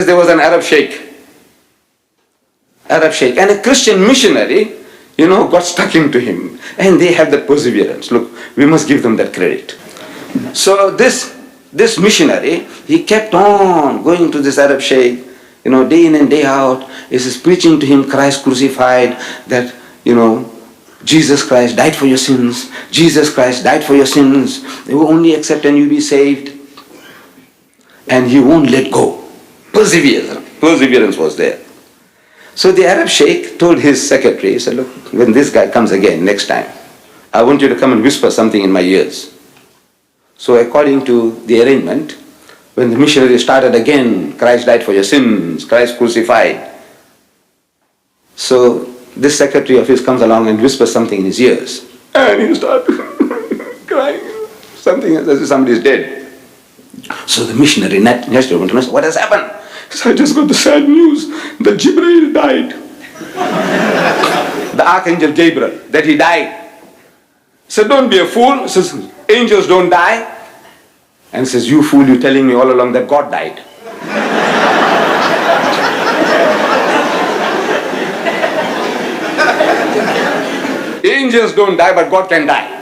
There was an Arab sheikh, and a Christian missionary, got stuck into him. And they had that perseverance. Look, we must give them that credit. So this missionary, he kept on going to this Arab sheikh, day in and day out. Is preaching to him Christ crucified, that, Jesus Christ died for your sins. Jesus Christ died for your sins. You only accept and you'll be saved. And he won't let go. Perseverance was there. So the Arab sheikh told his secretary, he said, look, when this guy comes again next time, I want you to come and whisper something in my ears. So according to the arrangement, when the missionary started again, Christ died for your sins, Christ crucified. So this secretary of his comes along and whispers something in his ears. And he starts crying, something as if somebody is dead. So the missionary naturally wanted to know, what has happened? He said, I just got the sad news that Jibreel died. The archangel Gabriel, that he died. He said, don't be a fool. He says, angels don't die. And he says, you fool, you're telling me all along that God died. Angels don't die, but God can die.